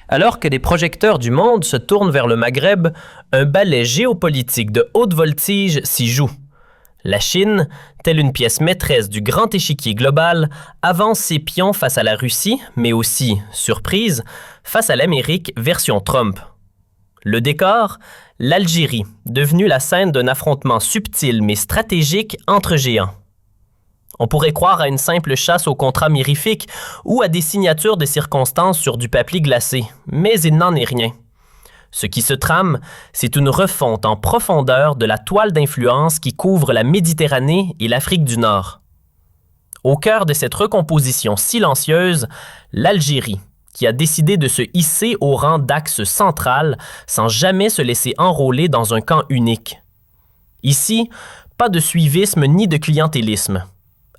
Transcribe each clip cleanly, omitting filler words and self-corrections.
Alors que les projecteurs du monde se tournent vers le Maghreb, un ballet géopolitique de haute voltige s'y joue. La Chine, telle une pièce maîtresse du grand échiquier global, avance ses pions face à la Russie, mais aussi, surprise, face à l'Amérique version Trump. Le décor, l'Algérie, devenue la scène d'un affrontement subtil mais stratégique entre géants. On pourrait croire à une simple chasse aux contrats mirifiques ou à des signatures de circonstances sur du papier glacé, mais il n'en est rien. Ce qui se trame, c'est une refonte en profondeur de la toile d'influence qui couvre la Méditerranée et l'Afrique du Nord. Au cœur de cette recomposition silencieuse, l'Algérie, qui a décidé de se hisser au rang d'axe central sans jamais se laisser enrôler dans un camp unique. Ici, pas de suivisme ni de clientélisme.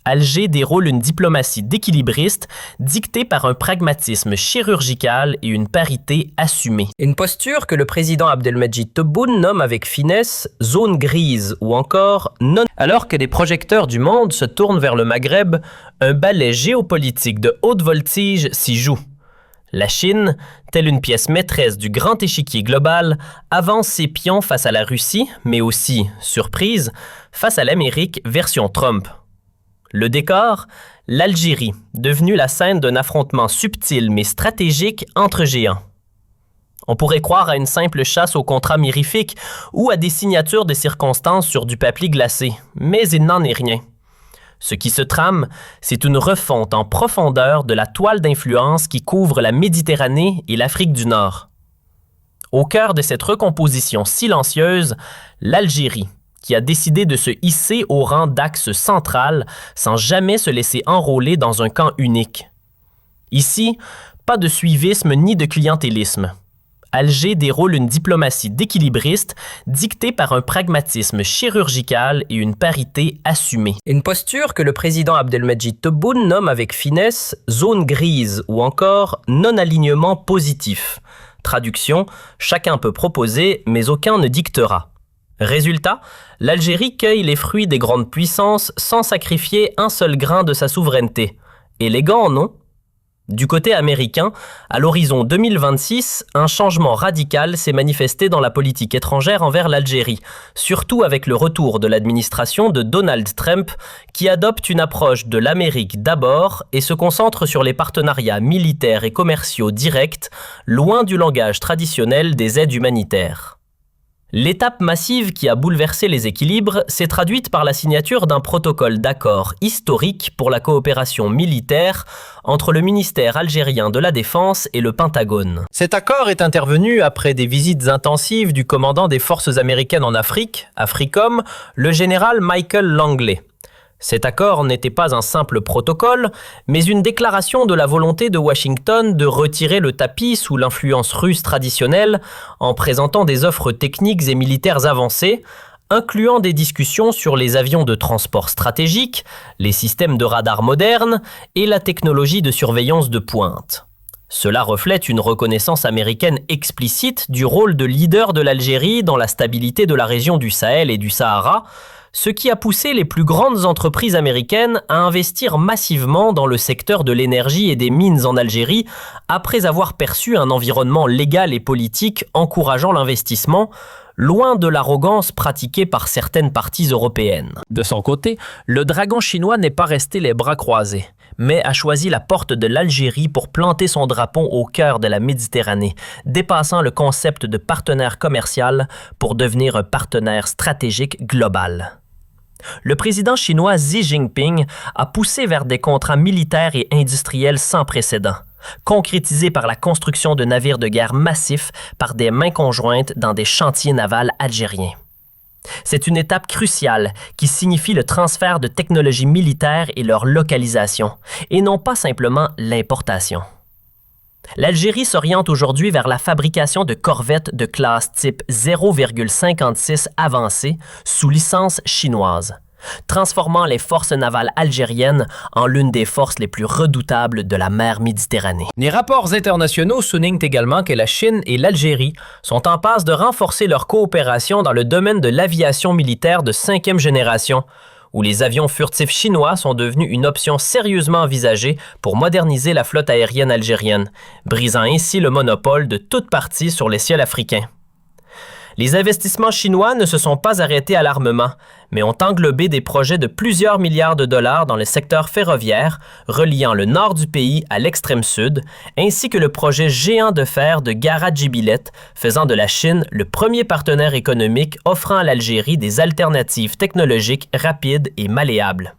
Alger déroule une diplomatie d'équilibriste dictée par un pragmatisme chirurgical et une parité assumée. Une posture que le président Abdelmadjid Tebboune nomme avec finesse « zone grise » ou encore « non ». Alors que les projecteurs du monde se tournent vers le Maghreb, un ballet géopolitique de haute voltige s'y joue. La Chine, telle une pièce maîtresse du grand échiquier global, avance ses pions face à la Russie, mais aussi, surprise, face à l'Amérique version Trump. Le décor, l'Algérie, devenue la scène d'un affrontement subtil mais stratégique entre géants. On pourrait croire à une simple chasse aux contrats mirifiques ou à des signatures de circonstances sur du papier glacé, mais il n'en est rien. Ce qui se trame, c'est une refonte en profondeur de la toile d'influence qui couvre la Méditerranée et l'Afrique du Nord. Au cœur de cette recomposition silencieuse, l'Algérie, qui a décidé de se hisser au rang d'axe central sans jamais se laisser enrôler dans un camp unique. Ici, pas de suivisme ni de clientélisme. Alger déroule une diplomatie d'équilibriste dictée par un pragmatisme chirurgical et une parité assumée. Une posture que le président Abdelmadjid Tebboune nomme avec finesse « zone grise » ou encore « non-alignement positif ». Traduction, chacun peut proposer, mais aucun ne dictera. Résultat, l'Algérie cueille les fruits des grandes puissances sans sacrifier un seul grain de sa souveraineté. Élégant, non? Du côté américain, à l'horizon 2026, un changement radical s'est manifesté dans la politique étrangère envers l'Algérie, surtout avec le retour de l'administration de Donald Trump, qui adopte une approche de l'Amérique d'abord et se concentre sur les partenariats militaires et commerciaux directs, loin du langage traditionnel des aides humanitaires. L'étape massive qui a bouleversé les équilibres s'est traduite par la signature d'un protocole d'accord historique pour la coopération militaire entre le ministère algérien de la Défense et le Pentagone. Cet accord est intervenu après des visites intensives du commandant des forces américaines en Afrique, AFRICOM, le général Michael Langley. Cet accord n'était pas un simple protocole, mais une déclaration de la volonté de Washington de retirer le tapis sous l'influence russe traditionnelle en présentant des offres techniques et militaires avancées, incluant des discussions sur les avions de transport stratégiques, les systèmes de radar modernes et la technologie de surveillance de pointe. Cela reflète une reconnaissance américaine explicite du rôle de leader de l'Algérie dans la stabilité de la région du Sahel et du Sahara, ce qui a poussé les plus grandes entreprises américaines à investir massivement dans le secteur de l'énergie et des mines en Algérie après avoir perçu un environnement légal et politique encourageant l'investissement, loin de l'arrogance pratiquée par certaines parties européennes. De son côté, le dragon chinois n'est pas resté les bras croisés, mais a choisi la porte de l'Algérie pour planter son drapeau au cœur de la Méditerranée, dépassant le concept de partenaire commercial pour devenir un partenaire stratégique global. Le président chinois Xi Jinping a poussé vers des contrats militaires et industriels sans précédent, concrétisés par la construction de navires de guerre massifs par des mains conjointes dans des chantiers navals algériens. C'est une étape cruciale qui signifie le transfert de technologies militaires et leur localisation, et non pas simplement l'importation. L'Algérie s'oriente aujourd'hui vers la fabrication de corvettes de classe type 0,56 avancées sous licence chinoise, transformant les forces navales algériennes en l'une des forces les plus redoutables de la mer Méditerranée. Les rapports internationaux soulignent également que la Chine et l'Algérie sont en passe de renforcer leur coopération dans le domaine de l'aviation militaire de 5e génération, où les avions furtifs chinois sont devenus une option sérieusement envisagée pour moderniser la flotte aérienne algérienne, brisant ainsi le monopole de toute partie sur les ciels africains. Les investissements chinois ne se sont pas arrêtés à l'armement, mais ont englobé des projets de plusieurs milliards de dollars dans le secteur ferroviaire, reliant le nord du pays à l'extrême sud, ainsi que le projet géant de fer de Gara-Djibilet, faisant de la Chine le premier partenaire économique offrant à l'Algérie des alternatives technologiques rapides et malléables.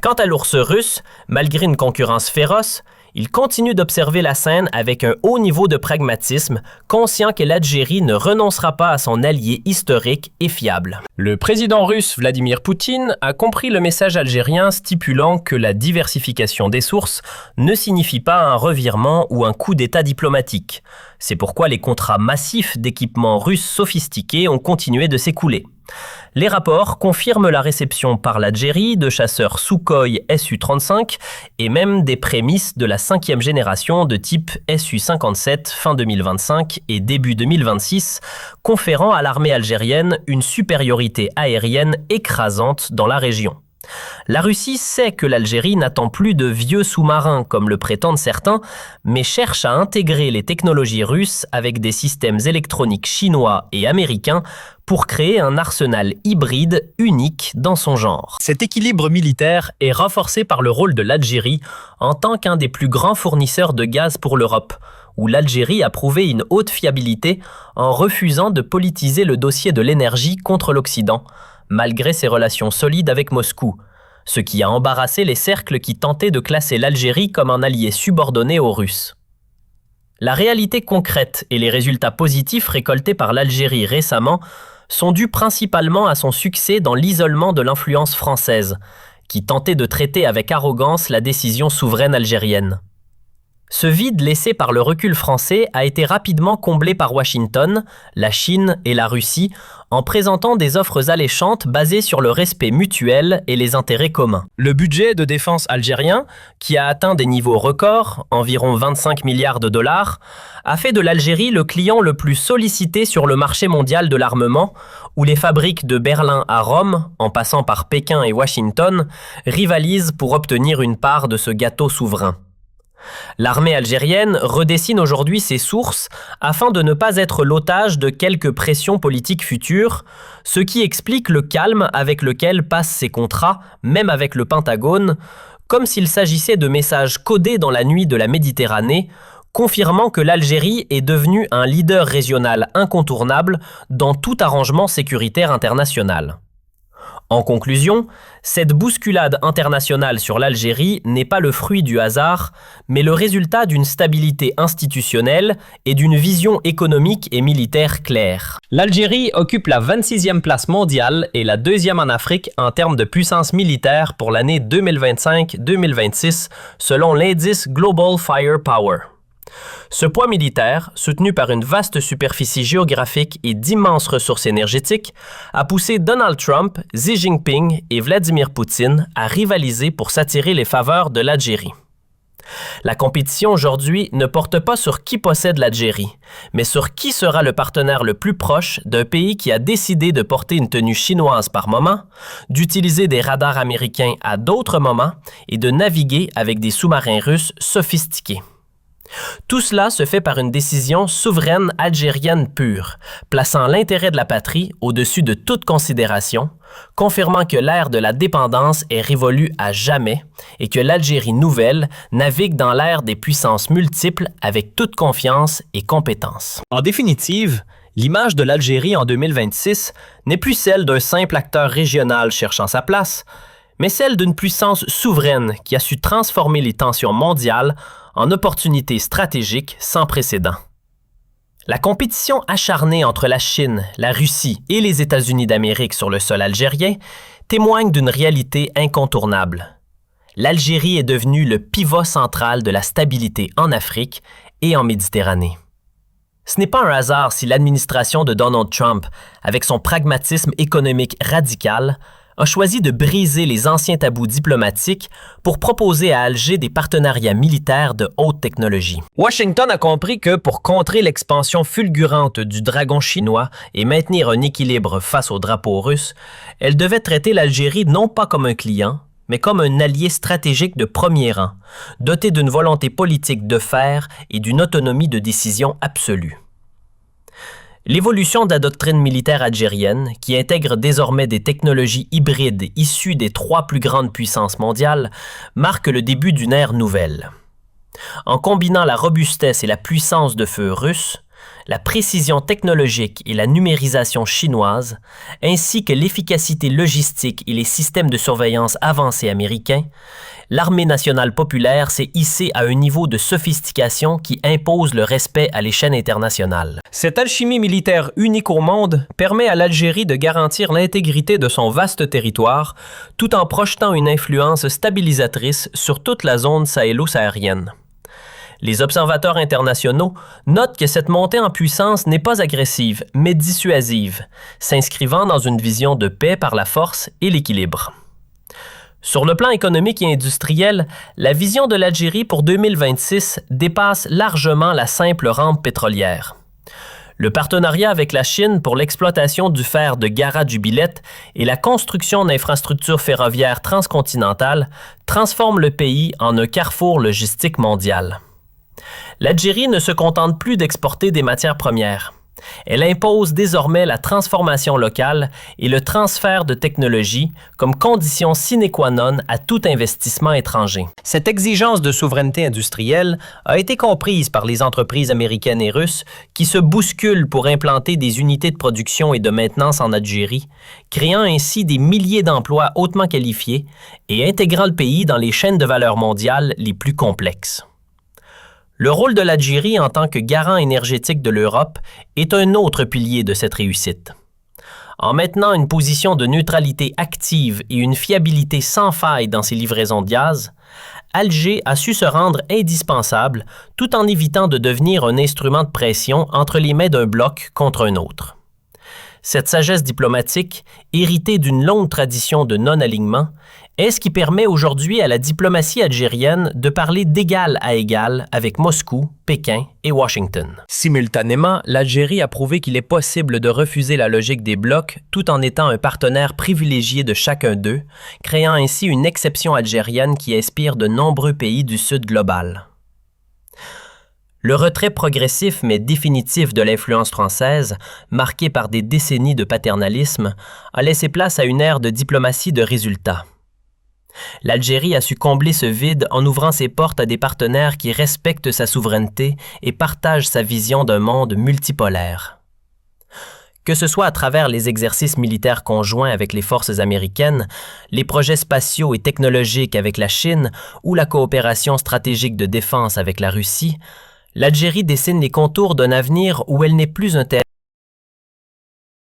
Quant à l'ours russe, malgré une concurrence féroce, il continue d'observer la scène avec un haut niveau de pragmatisme, conscient que l'Algérie ne renoncera pas à son allié historique et fiable. Le président russe Vladimir Poutine a compris le message algérien stipulant que la diversification des sources ne signifie pas un revirement ou un coup d'État diplomatique. C'est pourquoi les contrats massifs d'équipements russes sophistiqués ont continué de s'écouler. Les rapports confirment la réception par l'Algérie de chasseurs Sukhoi Su-35 et même des prémices de la 5e génération de type Su-57 fin 2025 et début 2026, conférant à l'armée algérienne une supériorité aérienne écrasante dans la région. La Russie sait que l'Algérie n'attend plus de vieux sous-marins comme le prétendent certains, mais cherche à intégrer les technologies russes avec des systèmes électroniques chinois et américains pour créer un arsenal hybride unique dans son genre. Cet équilibre militaire est renforcé par le rôle de l'Algérie en tant qu'un des plus grands fournisseurs de gaz pour l'Europe, où l'Algérie a prouvé une haute fiabilité en refusant de politiser le dossier de l'énergie contre l'Occident, malgré ses relations solides avec Moscou, ce qui a embarrassé les cercles qui tentaient de classer l'Algérie comme un allié subordonné aux Russes. La réalité concrète et les résultats positifs récoltés par l'Algérie récemment sont dus principalement à son succès dans l'isolement de l'influence française, qui tentait de traiter avec arrogance la décision souveraine algérienne. Ce vide laissé par le recul français a été rapidement comblé par Washington, la Chine et la Russie en présentant des offres alléchantes basées sur le respect mutuel et les intérêts communs. Le budget de défense algérien, qui a atteint des niveaux records, environ 25 milliards de dollars, a fait de l'Algérie le client le plus sollicité sur le marché mondial de l'armement, où les fabriques de Berlin à Rome, en passant par Pékin et Washington, rivalisent pour obtenir une part de ce gâteau souverain. L'armée algérienne redessine aujourd'hui ses sources afin de ne pas être l'otage de quelques pressions politiques futures, ce qui explique le calme avec lequel passent ses contrats, même avec le Pentagone, comme s'il s'agissait de messages codés dans la nuit de la Méditerranée, confirmant que l'Algérie est devenue un leader régional incontournable dans tout arrangement sécuritaire international. En conclusion, cette bousculade internationale sur l'Algérie n'est pas le fruit du hasard, mais le résultat d'une stabilité institutionnelle et d'une vision économique et militaire claire. L'Algérie occupe la 26e place mondiale et la 2e en Afrique en termes de puissance militaire pour l'année 2025-2026 selon l'indice Global Firepower. Ce poids militaire, soutenu par une vaste superficie géographique et d'immenses ressources énergétiques, a poussé Donald Trump, Xi Jinping et Vladimir Poutine à rivaliser pour s'attirer les faveurs de l'Algérie. La compétition aujourd'hui ne porte pas sur qui possède l'Algérie, mais sur qui sera le partenaire le plus proche d'un pays qui a décidé de porter une tenue chinoise par moment, d'utiliser des radars américains à d'autres moments et de naviguer avec des sous-marins russes sophistiqués. Tout cela se fait par une décision souveraine algérienne pure, plaçant l'intérêt de la patrie au-dessus de toute considération, confirmant que l'ère de la dépendance est révolue à jamais et que l'Algérie nouvelle navigue dans l'ère des puissances multiples avec toute confiance et compétence. En définitive, l'image de l'Algérie en 2026 n'est plus celle d'un simple acteur régional cherchant sa place, mais celle d'une puissance souveraine qui a su transformer les tensions mondiales en opportunités stratégiques sans précédent. La compétition acharnée entre la Chine, la Russie et les États-Unis d'Amérique sur le sol algérien témoigne d'une réalité incontournable. L'Algérie est devenue le pivot central de la stabilité en Afrique et en Méditerranée. Ce n'est pas un hasard si l'administration de Donald Trump, avec son pragmatisme économique radical, a choisi de briser les anciens tabous diplomatiques pour proposer à Alger des partenariats militaires de haute technologie. Washington a compris que pour contrer l'expansion fulgurante du dragon chinois et maintenir un équilibre face au drapeau russe, elle devait traiter l'Algérie non pas comme un client, mais comme un allié stratégique de premier rang, doté d'une volonté politique de fer et d'une autonomie de décision absolue. L'évolution de la doctrine militaire algérienne, qui intègre désormais des technologies hybrides issues des 3 plus grandes puissances mondiales, marque le début d'une ère nouvelle. En combinant la robustesse et la puissance de feu russe, la précision technologique et la numérisation chinoise, ainsi que l'efficacité logistique et les systèmes de surveillance avancés américains, l'armée nationale populaire s'est hissée à un niveau de sophistication qui impose le respect à l'échelle internationale. Cette alchimie militaire unique au monde permet à l'Algérie de garantir l'intégrité de son vaste territoire, tout en projetant une influence stabilisatrice sur toute la zone sahélo-saharienne. Les observateurs internationaux notent que cette montée en puissance n'est pas agressive, mais dissuasive, s'inscrivant dans une vision de paix par la force et l'équilibre. Sur le plan économique et industriel, la vision de l'Algérie pour 2026 dépasse largement la simple rampe pétrolière. Le partenariat avec la Chine pour l'exploitation du fer de Gara-Jubilette et la construction d'infrastructures ferroviaires transcontinentales transforment le pays en un carrefour logistique mondial. L'Algérie ne se contente plus d'exporter des matières premières. Elle impose désormais la transformation locale et le transfert de technologies comme condition sine qua non à tout investissement étranger. Cette exigence de souveraineté industrielle a été comprise par les entreprises américaines et russes qui se bousculent pour implanter des unités de production et de maintenance en Algérie, créant ainsi des milliers d'emplois hautement qualifiés et intégrant le pays dans les chaînes de valeur mondiales les plus complexes. Le rôle de l'Algérie en tant que garant énergétique de l'Europe est un autre pilier de cette réussite. En maintenant une position de neutralité active et une fiabilité sans faille dans ses livraisons de gaz, Alger a su se rendre indispensable tout en évitant de devenir un instrument de pression entre les mains d'un bloc contre un autre. Cette sagesse diplomatique, héritée d'une longue tradition de non-alignement, est ce qui permet aujourd'hui à la diplomatie algérienne de parler d'égal à égal avec Moscou, Pékin et Washington. Simultanément, l'Algérie a prouvé qu'il est possible de refuser la logique des blocs tout en étant un partenaire privilégié de chacun d'eux, créant ainsi une exception algérienne qui inspire de nombreux pays du Sud global. Le retrait progressif mais définitif de l'influence française, marqué par des décennies de paternalisme, a laissé place à une ère de diplomatie de résultats. L'Algérie a su combler ce vide en ouvrant ses portes à des partenaires qui respectent sa souveraineté et partagent sa vision d'un monde multipolaire. Que ce soit à travers les exercices militaires conjoints avec les forces américaines, les projets spatiaux et technologiques avec la Chine ou la coopération stratégique de défense avec la Russie, l'Algérie dessine les contours d'un avenir où elle n'est plus un terrain